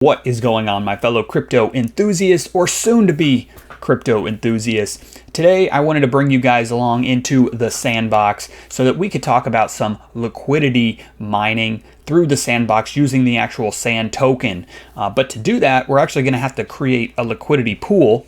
What is going on, my fellow crypto enthusiasts, or soon to be crypto enthusiasts? Today I wanted to bring you guys along into the sandbox so that we could talk about some liquidity mining through the sandbox using the actual sand token. But to do that, we're actually going to have to create a liquidity pool.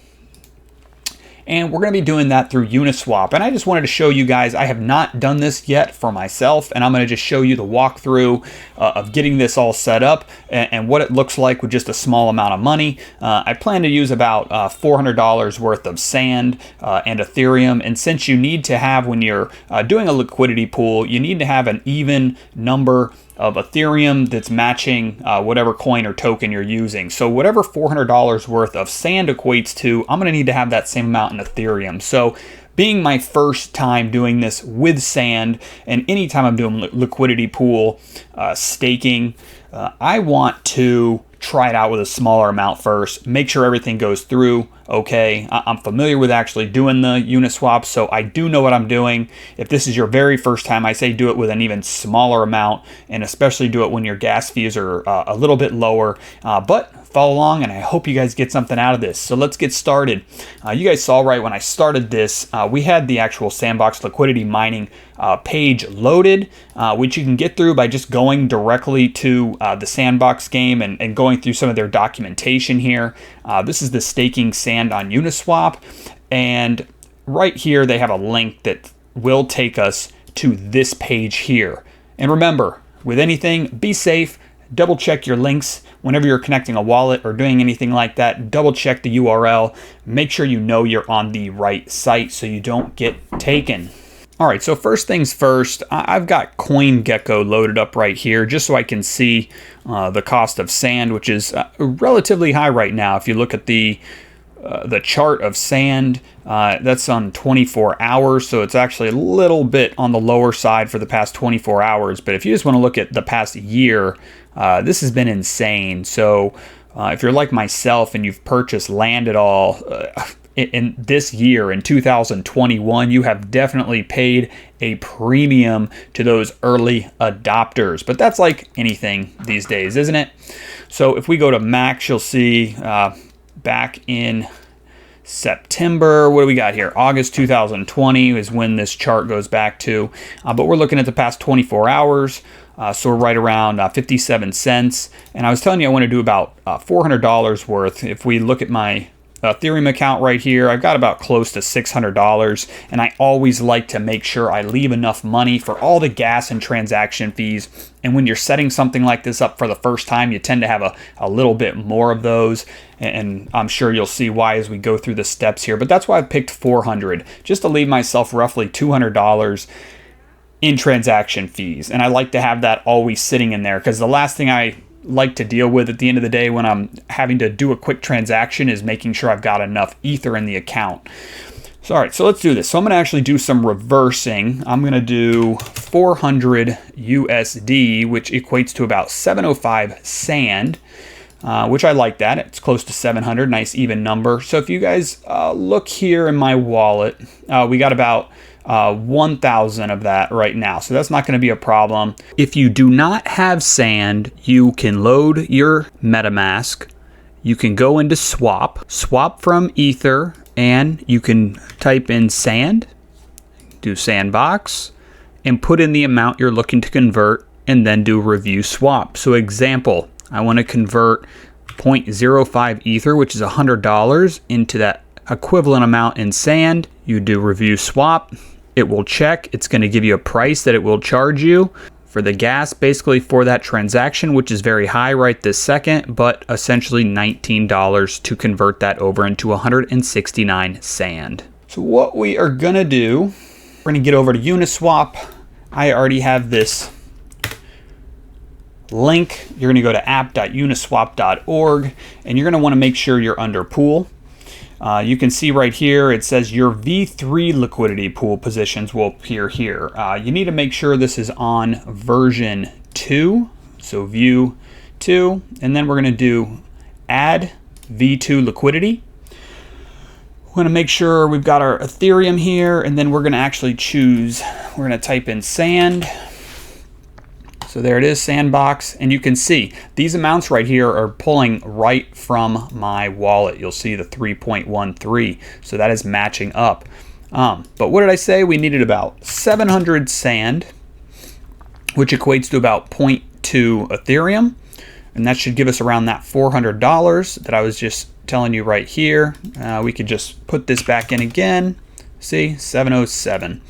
And we're going to be doing that through Uniswap. And I just wanted to show you guys, I have not done this yet for myself, and I'm going to just show you the walkthrough of getting this all set up and what it looks like with just a small amount of money. I plan to use about $400 worth of sand and Ethereum. And since you need to have, when you're doing a liquidity pool, you need to have an even number of Ethereum that's matching whatever coin or token you're using. So whatever $400 worth of sand equates to, I'm going to need to have that same amount in Ethereum. So being my first time doing this with sand, and anytime I'm doing liquidity pool staking, I want to try it out with a smaller amount first, make sure everything goes through okay. I'm familiar with actually doing the Uniswap, so I do know what I'm doing. If this is your very first time, I say do it with an even smaller amount, and especially do it when your gas fees are a little bit lower. But follow along, and I hope you guys get something out of this. So let's get started. You guys saw right when I started this, we had the actual SandBox Liquidity mining page loaded, which you can get through by just going directly to the Sandbox game and going through some of their documentation here. This is the staking sand on Uniswap, and right here they have a link that will take us to this page here. And remember, with anything, be safe. Double check your links whenever you're connecting a wallet or doing anything like that. Double check the URL. Make sure you know you're on the right site so you don't get taken. All right, so first things first, I've got CoinGecko loaded up right here just so I can see the cost of sand, which is relatively high right now. If you look at the chart of sand, that's on 24 hours, so it's actually a little bit on the lower side for the past 24 hours. But if you just want to look at the past year, this has been insane. So if you're like myself and you've purchased land at all in this year, in 2021, you have definitely paid a premium to those early adopters. But that's like anything these days, isn't it? So if we go to Max, you'll see back in September, what do we got here? August 2020 is when this chart goes back to, but we're looking at the past 24 hours. So we're right around 57 cents. And I was telling you I want to do about $400 worth. If we look at my Ethereum account right here, I've got about close to $600, and I always like to make sure I leave enough money for all the gas and transaction fees. And when you're setting something like this up for the first time, you tend to have a little bit more of those, and I'm sure you'll see why as we go through the steps here. But that's why I picked 400, just to leave myself roughly $200 in transaction fees. And I like to have that always sitting in there, because the last thing I like to deal with at the end of the day when I'm having to do a quick transaction is making sure I've got enough Ether in the account. So all right, so let's do this. So I'm going to actually do some reversing. I'm going to do 400 USD, which equates to about 705 sand, which I like that. It's close to 700, nice even number. So if you guys look here in my wallet, we got about 1,000 of that right now, so that's not going to be a problem. If you do not have sand, you can load your MetaMask. You can go into swap from Ether, and you can type in sand, do sandbox, and put in the amount you're looking to convert, and then do review swap. So example, I want to convert 0.05 Ether, which is $100, into that equivalent amount in sand. You do review swap. It will check. It's going to give you a price that it will charge you for the gas, basically for that transaction, which is very high right this second, but essentially $19 to convert that over into 169 sand. So what we are going to do, we're going to get over to Uniswap. I already have this link. You're going to go to app.uniswap.org, and you're going to want to make sure you're under pool. You can see right here, it says your V3 liquidity pool positions will appear here. You need to make sure this is on version 2, so view 2, and then we're going to do add V2 liquidity. We're going to make sure we've got our Ethereum here, and then we're going to actually choose, we're going to type in sand. So there it is, SandBox, and you can see these amounts right here are pulling right from my wallet. You'll see the 3.13, so that is matching up. But what did I say? We needed about 700 sand, which equates to about 0.2 Ethereum, and that should give us around that $400 that I was just telling you right here. We could just put this back in again. See, 707.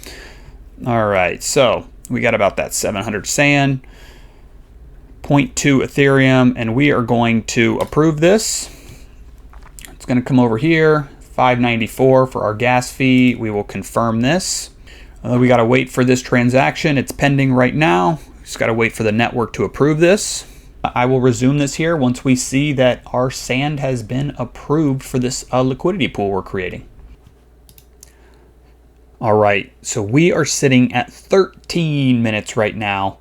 All right, so we got about that 700 sand, 0.2 Ethereum, and we are going to approve this. It's going to come over here, $5.94 for our gas fee. We will confirm this. We got to wait for this transaction. It's pending right now. Just got to wait for the network to approve this. I will resume this here once we see that our sand has been approved for this liquidity pool we're creating. All right, so we are sitting at 13 minutes right now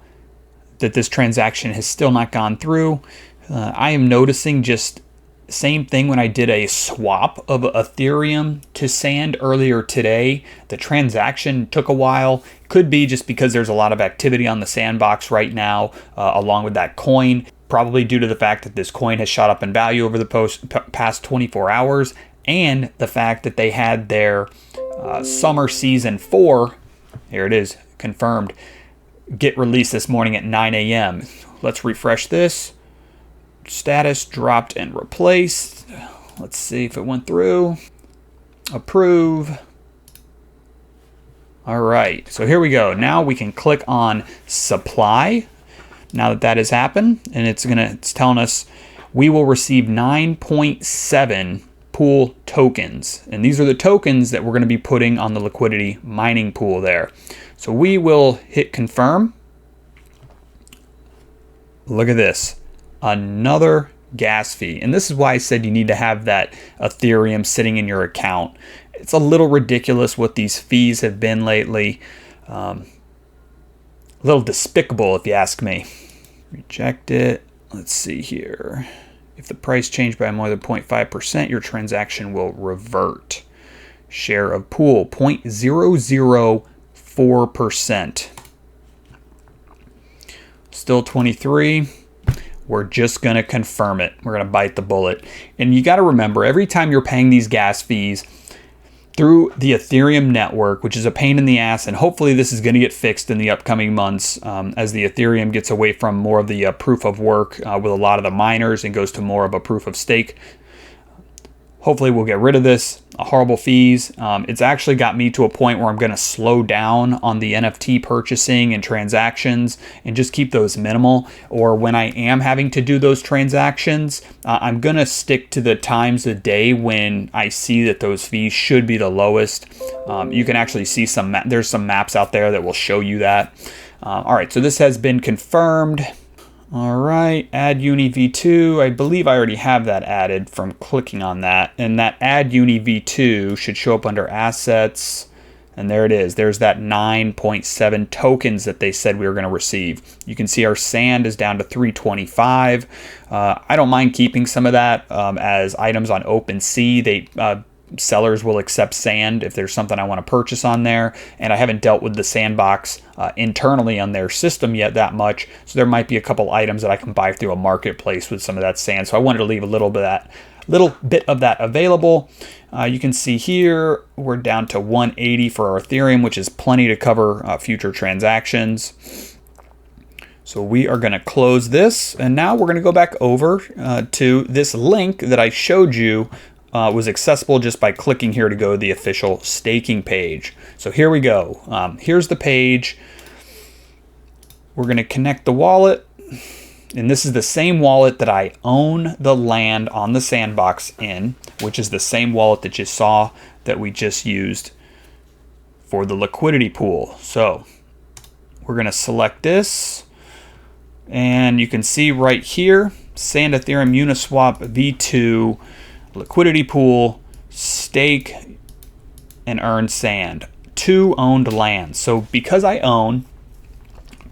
that this transaction has still not gone through. I am noticing just same thing when I did a swap of Ethereum to sand earlier today. The transaction took a while. Could be just because there's a lot of activity on the SandBox right now, along with that coin, probably due to the fact that this coin has shot up in value over the past 24 hours, and the fact that they had their summer season 4, here it is, confirmed, get released this morning at 9 a.m. Let's refresh this. Status dropped and replaced. Let's see if it went through. Approve. All right, so here we go. Now we can click on supply. Now that that has happened, and it's telling us we will receive 9.7 pool tokens, and these are the tokens that we're going to be putting on the liquidity mining pool there. So we will hit confirm. Look at this, another gas fee, and this is why I said you need to have that Ethereum sitting in your account. It's a little ridiculous what these fees have been lately. A little despicable if you ask me. Reject it. Let's see here. If the price changed by more than 0.5%, your transaction will revert. Share of pool, 0.004%. Still 23. We're just going to confirm it. We're going to bite the bullet. And you got to remember, every time you're paying these gas fees through the Ethereum network, which is a pain in the ass, and hopefully this is going to get fixed in the upcoming months as the Ethereum gets away from more of the proof of work with a lot of the miners and goes to more of a proof of stake. Hopefully we'll get rid of this horrible fees. It's actually got me to a point where I'm going to slow down on the NFT purchasing and transactions and just keep those minimal. Or when I am having to do those transactions, I'm going to stick to the times a day when I see that those fees should be the lowest. You can actually see there's some maps out there that will show you that. All right, so this has been confirmed. All right, add uni v2. I believe I already have that added from clicking on that. And that add uni v2 should show up under assets. And there it is. There's that 9.7 tokens that they said we were going to receive. You can see our sand is down to 325. I don't mind keeping some of that as items on OpenSea. Sellers will accept sand if there's something I want to purchase on there, and I haven't dealt with the SandBox internally on their system yet that much, so there might be a couple items that I can buy through a marketplace with some of that sand. So I wanted to leave a little bit of that available. You can see here we're down to 180 for our Ethereum, which is plenty to cover future transactions. So we are going to close this, and now we're going to go back over to this link that I showed you. Was accessible just by clicking here to go to the official staking page. So here we go. Here's the page. We're going to connect the wallet. And this is the same wallet that I own the land on the SandBox in, which is the same wallet that you saw that we just used for the liquidity pool. So we're going to select this. And you can see right here, Sand Ethereum Uniswap V2 liquidity pool, stake, and earn sand. 2 owned lands. So because I own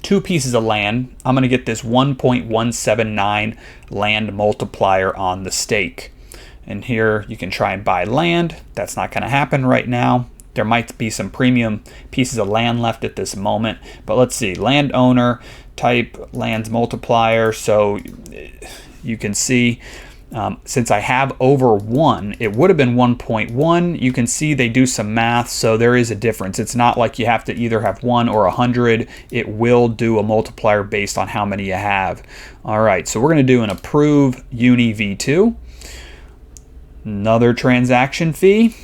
2 pieces of land, I'm going to get this 1.179 land multiplier on the stake. And here you can try and buy land. That's not going to happen right now. There might be some premium pieces of land left at this moment, but let's see, landowner type, lands multiplier. So you can see, since I have over 1, it would have been 1.1. You can see they do some math, so there is a difference. It's not like you have to either have 1 or 100. It will do a multiplier based on how many you have. All right, so we're going to do an approve uni v2. Another transaction fee.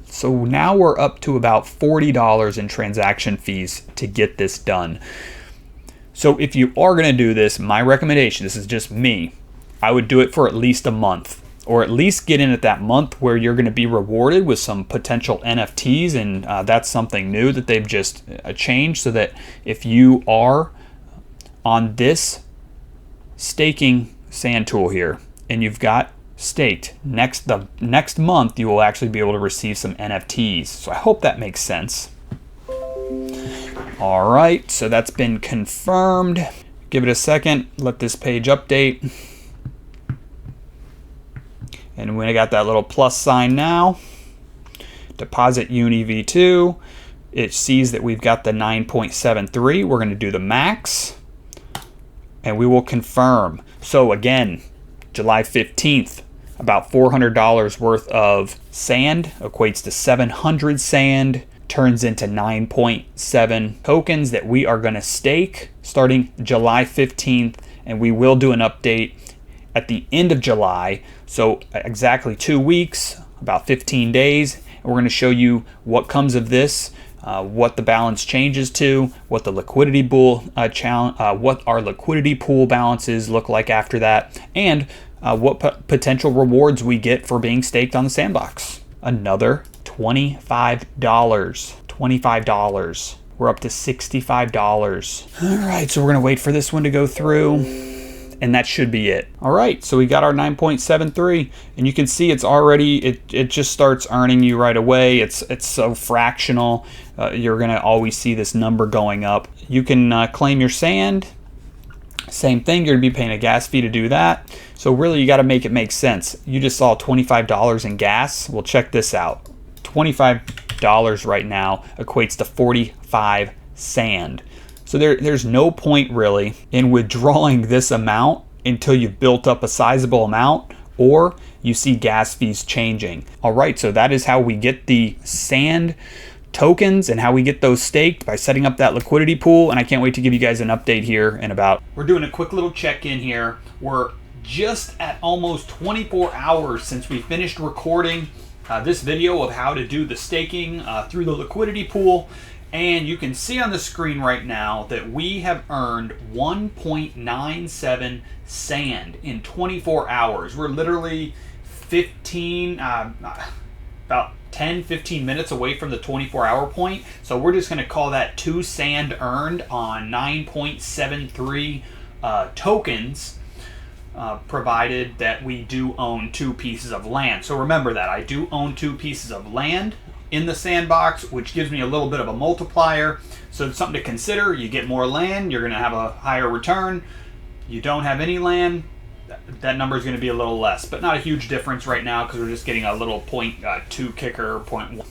So now we're up to about $40 in transaction fees to get this done. So if you are going to do this, my recommendation, this is just me, I would do it for at least a month, or at least get in at that month where you're going to be rewarded with some potential NFTs, and that's something new that they've just changed, so that if you are on this staking sand tool here and you've got staked, the next month you will actually be able to receive some NFTs. So I hope that makes sense. All right, so that's been confirmed. Give it a second, let this page update. And when I got that little plus sign now, deposit uni v2, it sees that we've got the 9.73. We're going to do the max and we will confirm. So again, July 15th, about $400 worth of sand equates to 700 sand, turns into 9.7 tokens that we are going to stake starting July 15th, and we will do an update at the end of July, so exactly 2 weeks, about 15 days, and we're going to show you what comes of this, what the balance changes to, what the liquidity pool what our liquidity pool balances look like after that, and what potential rewards we get for being staked on the sandbox. Another $25. We're up to $65. All right, so we're gonna wait for this one to go through, and that should be it. All right, so we got our 9.73, and you can see it's already, it just starts earning you right away. It's so fractional. You're gonna always see this number going up. You can claim your sand. Same thing, you're gonna be paying a gas fee to do that. So really you gotta make it make sense. You just saw $25 in gas. Well, check this out. $25 right now equates to 45 sand. So there's no point really in withdrawing this amount until you've built up a sizable amount or you see gas fees changing. All right, so that is how we get the sand tokens and how we get those staked, by setting up that liquidity pool. And I can't wait to give you guys an update here in about, we're doing a quick little check-in here. We're just at almost 24 hours since we finished recording this video of how to do the staking through the liquidity pool. And you can see on the screen right now that we have earned 1.97 sand in 24 hours. We're literally 15, about 10-15 minutes away from the 24-hour point. So we're just going to call that 2 sand earned on 9.73 tokens, provided that we do own 2 pieces of land. So remember that I do own 2 pieces of land in the sandbox, which gives me a little bit of a multiplier. So it's something to consider. You get more land, you're going to have a higher return. You don't have any land, that number is going to be a little less, but not a huge difference right now because we're just getting a little 0.2 kicker, 0.1.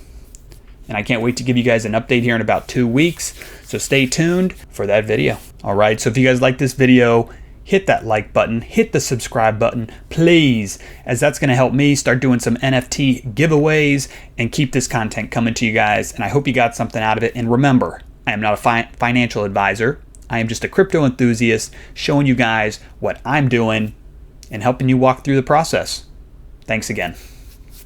And I can't wait to give you guys an update here in about 2 weeks. So stay tuned for that video. All right, so if you guys like this video, hit that like button, hit the subscribe button, please, as that's going to help me start doing some NFT giveaways and keep this content coming to you guys. And I hope you got something out of it. And remember, I am not a financial advisor. I am just a crypto enthusiast showing you guys what I'm doing and helping you walk through the process. Thanks again.